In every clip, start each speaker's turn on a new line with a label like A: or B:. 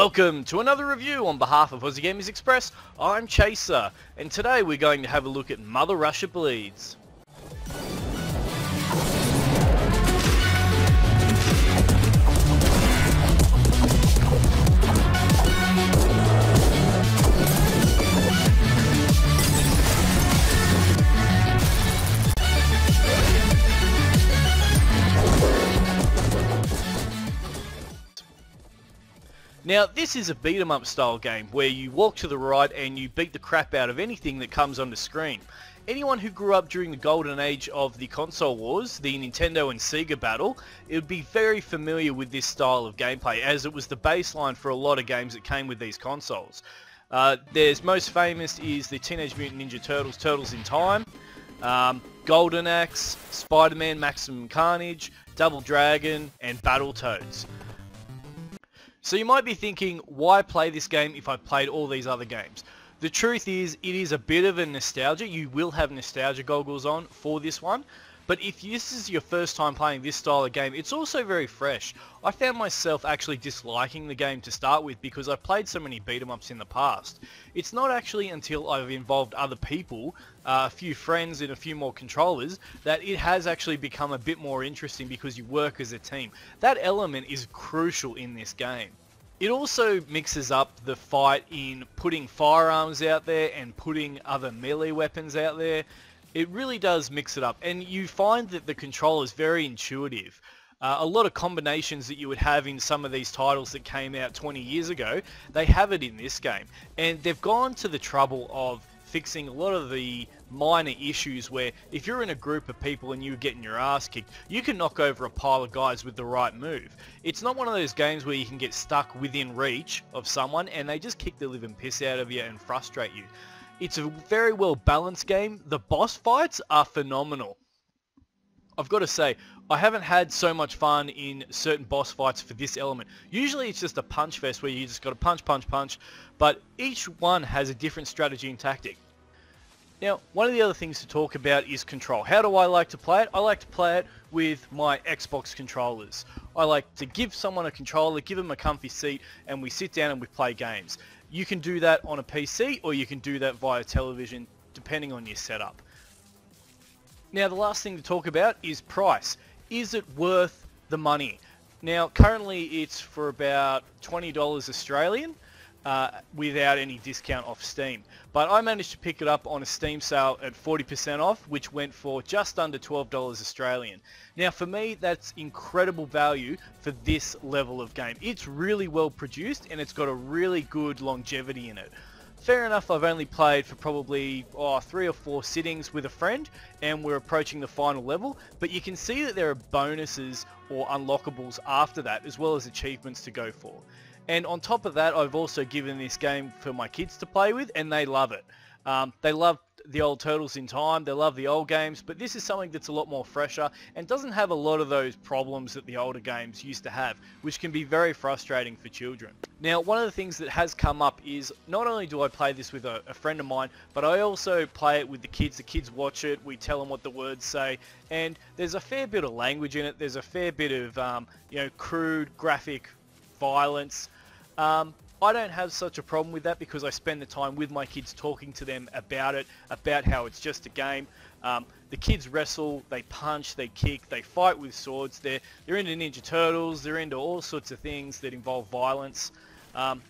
A: Welcome to another review on behalf of Aussie Gamers Express. I'm Chaser, and today we're going to have a look at Mother Russia Bleeds. Now, this is a beat-em-up style game where you walk to the right and you beat the crap out of anything that comes on the screen. Anyone who grew up during the golden age of the console wars, the Nintendo and Sega battle, it would be very familiar with this style of gameplay, as it was the baseline for a lot of games that came with these consoles. There's most famous is the Teenage Mutant Ninja Turtles, Turtles in Time, Golden Axe, Spider-Man, Maximum Carnage, Double Dragon, and Battletoads. So you might be thinking, why play this game if I've played all these other games? The truth is, it is a bit of a nostalgia. You will have nostalgia goggles on for this one. But if this is your first time playing this style of game, it's also very fresh. I found myself actually disliking the game to start with because I've played so many beat-em-ups in the past. It's not actually until I've involved other people, a few friends and a few more controllers, that it has actually become a bit more interesting because you work as a team. That element is crucial in this game. It also mixes up the fight in putting firearms out there and putting other melee weapons out there. It really does mix it up, and you find that the control is very intuitive. A lot of combinations that you would have in some of these titles that came out 20 years ago, they have it in this game. And they've gone to the trouble of fixing a lot of the minor issues where if you're in a group of people and you're getting your ass kicked, you can knock over a pile of guys with the right move. It's not one of those games where you can get stuck within reach of someone and they just kick the living piss out of you and frustrate you. It's a very well balanced game. The boss fights are phenomenal. I've got to say, I haven't had so much fun in certain boss fights for this element. Usually it's just a punch fest where you just got to punch, punch, punch, but each one has a different strategy and tactic. Now, one of the other things to talk about is control. How do I like to play it? I like to play it with my Xbox controllers. I like to give someone a controller, give them a comfy seat, and we sit down and we play games. You can do that on a PC or you can do that via television, depending on your setup. Now, the last thing to talk about is price. Is it worth the money? Now, currently it's for about $20 Australian without any discount off Steam. But I managed to pick it up on a Steam sale at 40% off, which went for just under $12 Australian. Now, for me, that's incredible value for this level of game. It's really well produced and it's got a really good longevity in it. Fair enough, I've only played for probably 3 or 4 sittings with a friend and we're approaching the final level, but you can see that there are bonuses or unlockables after that as well as achievements to go for. And on top of that, I've also given this game for my kids to play with and they love it. They love the old Turtles in Time, they love the old games, but this is something that's a lot more fresher and doesn't have a lot of those problems that the older games used to have, which can be very frustrating for children. Now, one of the things that has come up is not only do I play this with a friend of mine, but I also play it with the kids. The kids watch it, we tell them what the words say, and there's a fair bit of language in it, there's a fair bit of crude graphic violence. I don't have such a problem with that because I spend the time with my kids talking to them about it, about how it's just a game. The kids wrestle, they punch, they kick, they fight with swords. They're into Ninja Turtles, they're into all sorts of things that involve violence.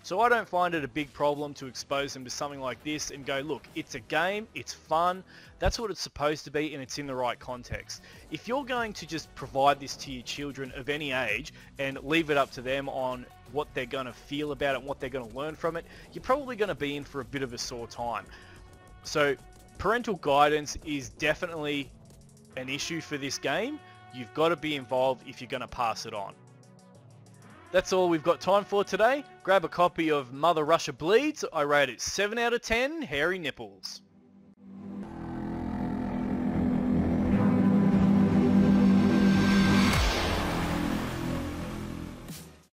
A: So I don't find it a big problem to expose them to something like this and go, look, it's a game, it's fun, that's what it's supposed to be and it's in the right context. If you're going to just provide this to your children of any age and leave it up to them on what they're going to feel about it and what they're going to learn from it, you're probably going to be in for a bit of a sore time. So parental guidance is definitely an issue for this game. You've got to be involved if you're going to pass it on. That's all we've got time for today. Grab a copy of Mother Russia Bleeds. I rate it 7 out of 10 hairy nipples.